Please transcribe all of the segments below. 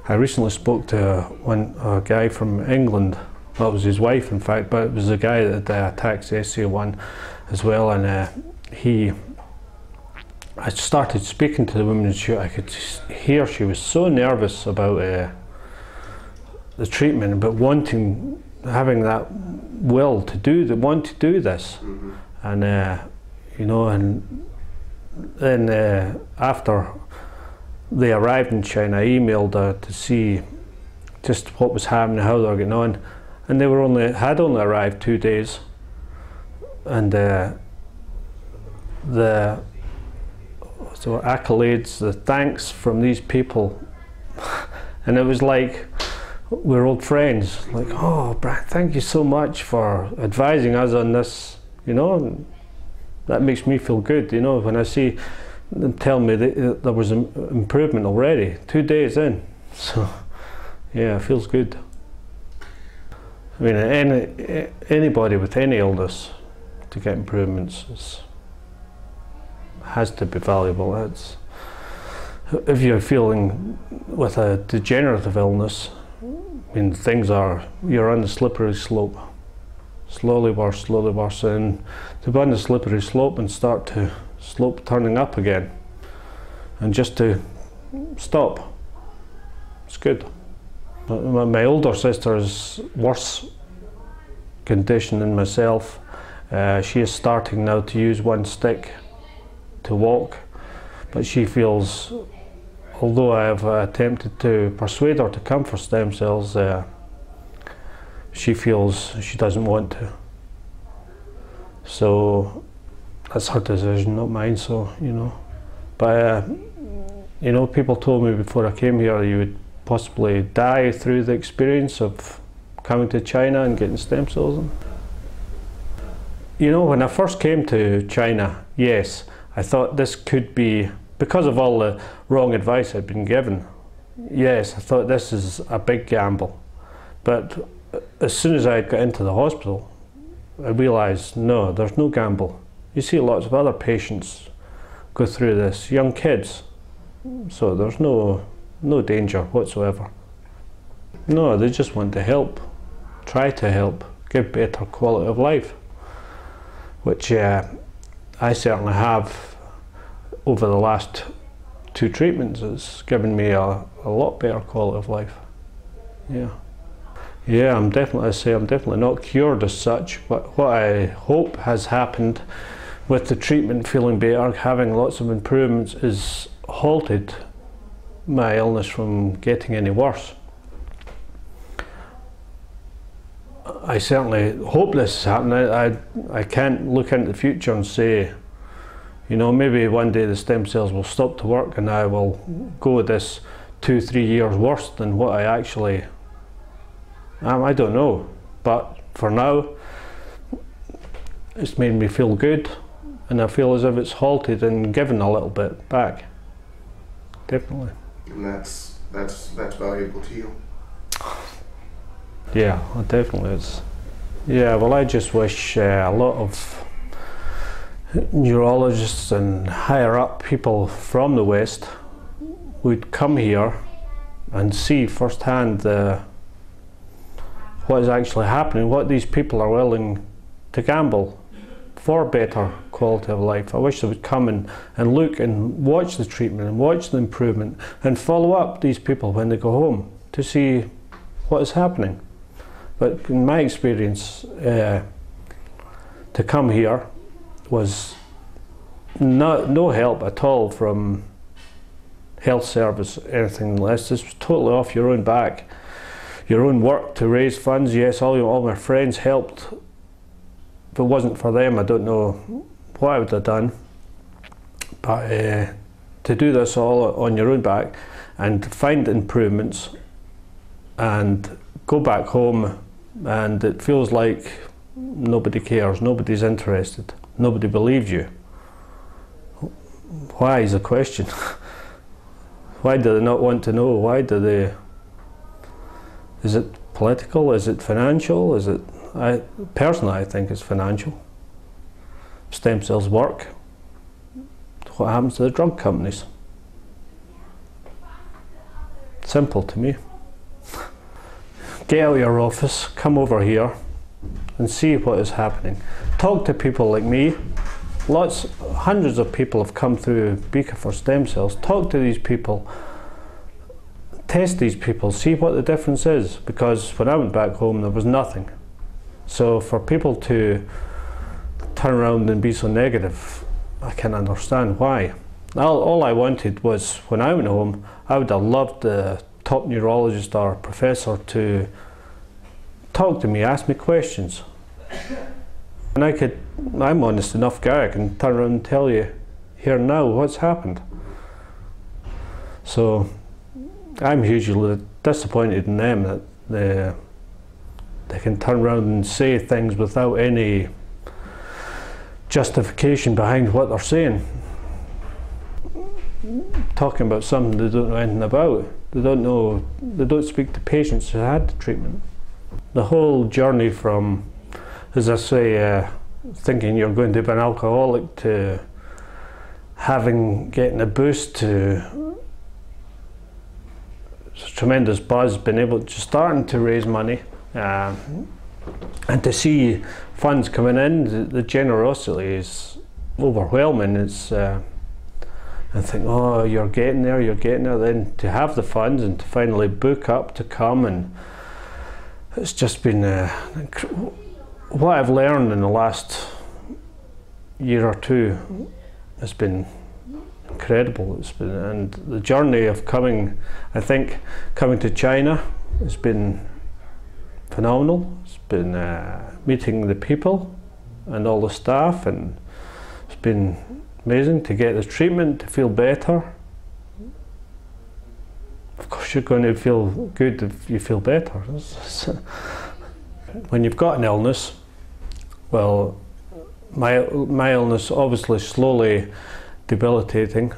I recently spoke to a guy from England. Well, it was his wife, in fact, but it was a guy that had Ataxia 1 as well, and I started speaking to the woman, and I could hear she was so nervous about the treatment, about having that will to want to do this, and you know, and then after they arrived in China, I emailed her to see just what was happening, how they were getting on, and they had only arrived 2 days, and the accolades, the thanks from these people, and it was like we're old friends. Like, oh, Brad, thank you so much for advising us on this. You know, that makes me feel good. You know, when I see them tell me that there was an improvement already 2 days in. So, yeah, it feels good. I mean, anybody with any illness to get improvements has to be valuable. If you're feeling with a degenerative illness, I mean, you're on the slippery slope. Slowly worse, and to be on the slippery slope and start to slope turning up again, and just to stop, it's good. My older sister's worse condition than myself. She is starting now to use one stick to walk, but she feels, although I have attempted to persuade her to come for stem cells, she feels she doesn't want to. So that's her decision, not mine. So, you know, but you know, people told me before I came here you would possibly die through the experience of coming to China and getting stem cells. You know, when I first came to China, yes, I thought this could be, because of all the wrong advice I'd been given, yes, I thought this is a big gamble. But as soon as I got into the hospital, I realised, no, there's no gamble. You see lots of other patients go through this, young kids, so there's no danger whatsoever. No, they just want to help, try to help, give better quality of life, which I certainly have over the last 2 treatments. It's given me a lot better quality of life. Yeah. Yeah, I'm definitely not cured as such, but what I hope has happened with the treatment, feeling better, having lots of improvements, is halted my illness from getting any worse. I certainly hope this is happening. I can't look into the future and say, you know, maybe one day the stem cells will stop to work and I will go this 2-3 years worse than what I actually am. I don't know, but for now it's made me feel good, and I feel as if it's halted and given a little bit back. Definitely. And that's valuable to you. Yeah, it definitely is. Yeah, well, I just wish a lot of neurologists and higher up people from the West would come here and see firsthand what is actually happening, what these people are willing to gamble for better quality of life. I wish they would come and look and watch the treatment and watch the improvement and follow up these people when they go home to see what is happening. But in my experience, to come here was no help at all from health service, anything less. This was totally off your own back, your own work to raise funds. Yes, all my friends helped. If it wasn't for them, I don't know what I would have done. But to do this all on your own back and find improvements and go back home, and it feels like nobody cares, nobody's interested, nobody believes you. Why is the question? Why do they not want to know? Why do they? Is it political? Is it financial? Is it? Personally, I think it's financial. Stem cells work. What happens to the drug companies? Simple to me. Get out of your office, come over here and see what is happening. Talk to people like me. Hundreds of people have come through Beaker for stem cells. Talk to these people, test these people, see what the difference is, because when I went back home there was nothing. So for people to turn around and be so negative, I can't understand why. All I wanted was, when I went home, I would have loved the top neurologist or professor to talk to me, ask me questions. And I'm honest enough guy, I can turn around and tell you here and now what's happened. So I'm hugely disappointed in them that they can turn around and say things without any justification behind what they're saying. Talking about something they don't know anything about. They don't speak to patients who had the treatment. The whole journey from, as I say, thinking you're going to be an alcoholic to getting a boost to tremendous buzz, being able to starting to raise money and to see funds coming in, the generosity is overwhelming. It's I think, oh, you're getting there. Then to have the funds and to finally book up to come, and it's just been what I've learned in the last year or two has been incredible. And the journey of coming to China has been phenomenal. It's been meeting the people and all the staff, and it's been amazing to get the treatment, to feel better. Of course you're going to feel good if you feel better. When you've got an illness, well, my illness obviously slowly debilitating,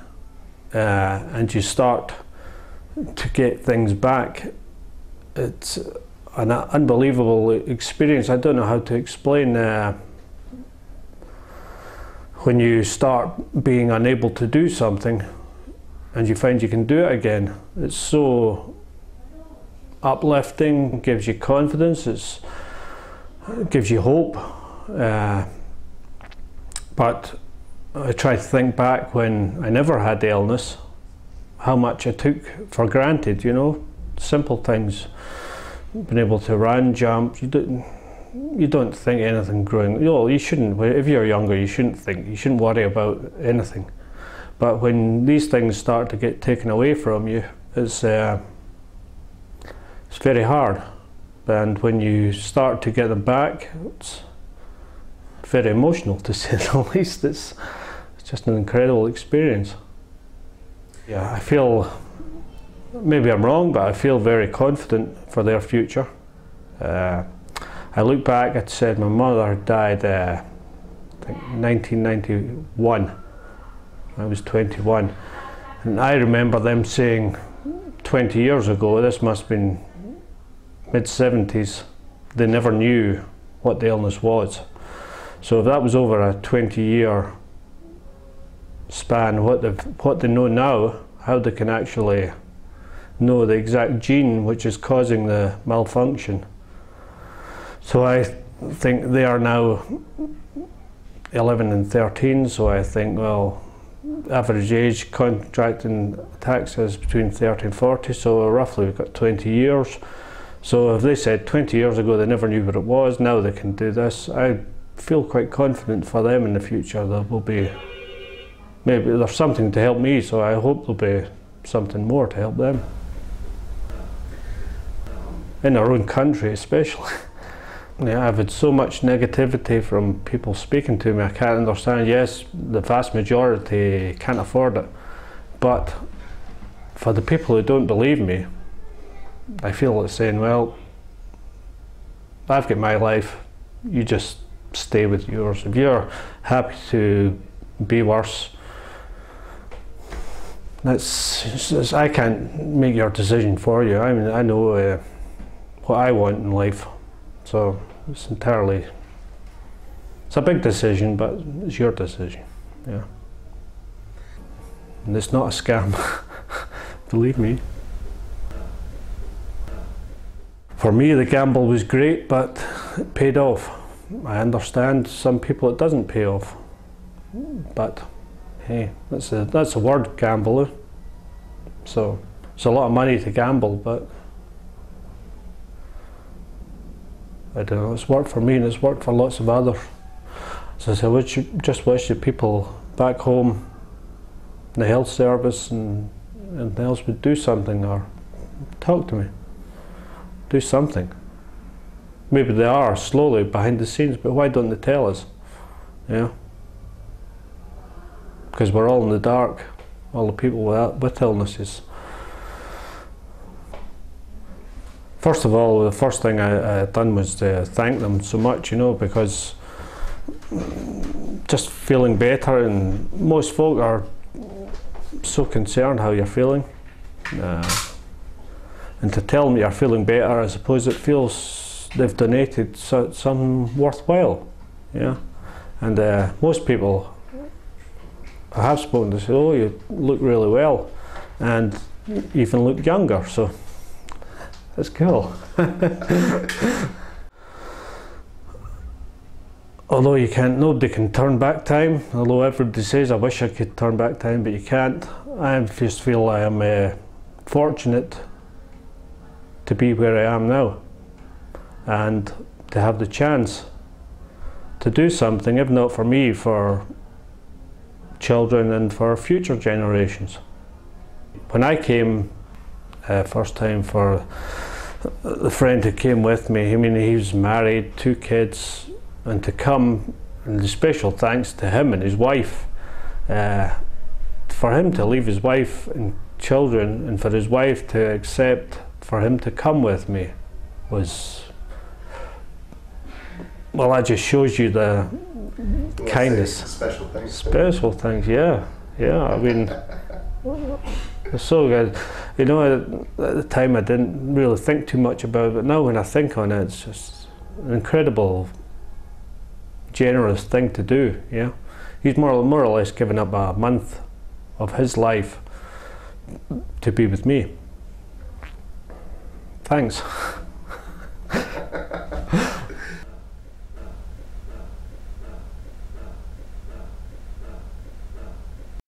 and you start to get things back. It's an unbelievable experience. I don't know how to explain when you start being unable to do something and you find you can do it again. It's so uplifting, gives you confidence, it gives you hope. But I try to think back when I never had the illness, how much I took for granted, you know, simple things, being able to run, jump. You don't think anything growing. You know, you shouldn't. If you're younger, you shouldn't worry about anything. But when these things start to get taken away from you, it's very hard. And when you start to get them back, it's very emotional, to say the least. It's just an incredible experience. Yeah, I feel, maybe I'm wrong, but I feel very confident for their future. I look back, I said my mother died I think 1991. I was 21. And I remember them saying 20 years ago, this must have been mid-70s, they never knew what the illness was. So if that was over a 20-year span, what they know now, how they can actually know the exact gene which is causing the malfunction. So I think they are now 11 and 13, so I think, well, average age contracting ataxia is between 30 and 40, so roughly we've got 20 years. So if they said 20 years ago they never knew what it was, now they can do this, I feel quite confident for them in the future. There will be, maybe there's something to help me, so I hope there'll be something more to help them. In our own country especially. Yeah, I've had so much negativity from people speaking to me, I can't understand. Yes, the vast majority can't afford it, but for the people who don't believe me, I feel it's saying, well, I've got my life, you just stay with yours. If you're happy to be worse, I can't make your decision for you. I mean, I know what I want in life, so it's a big decision, but it's your decision. Yeah, and it's not a scam. Believe me. For me, the gamble was great, but it paid off. I understand some people it doesn't pay off, but hey, that's a word, gamble. So it's a lot of money to gamble, but I don't know, it's worked for me and it's worked for lots of others. So I just wish the people back home, the health service and anything else would do something or talk to me. Do something. Maybe they are slowly behind the scenes, but why don't they tell us? Yeah. Because we're all in the dark, all the people with illnesses. First of all, the first thing I done was to thank them so much, you know, because just feeling better, and most folk are so concerned how you're feeling. And to tell them you're feeling better, I suppose it feels they've donated some worthwhile, yeah. And most people I have spoken to say, oh, you look really well, and you even look younger, so that's cool. Although nobody can turn back time, although everybody says I wish I could turn back time, but you can't. I just feel I am fortunate to be where I am now and to have the chance to do something, if not for me, for children and for future generations. When I came first time, for the friend who came with me, I mean, he was married, 2 kids, and to come, and the special thanks to him and his wife, for him to leave his wife and children, and for his wife to accept for him to come with me was, well, that just shows you the kindness. Special things. Special things, yeah. Yeah, I mean, it's so good. You know, at the time I didn't really think too much about it, but now when I think on it, it's just an incredible, generous thing to do, yeah. He's more or less given up a month of his life to be with me. Thanks.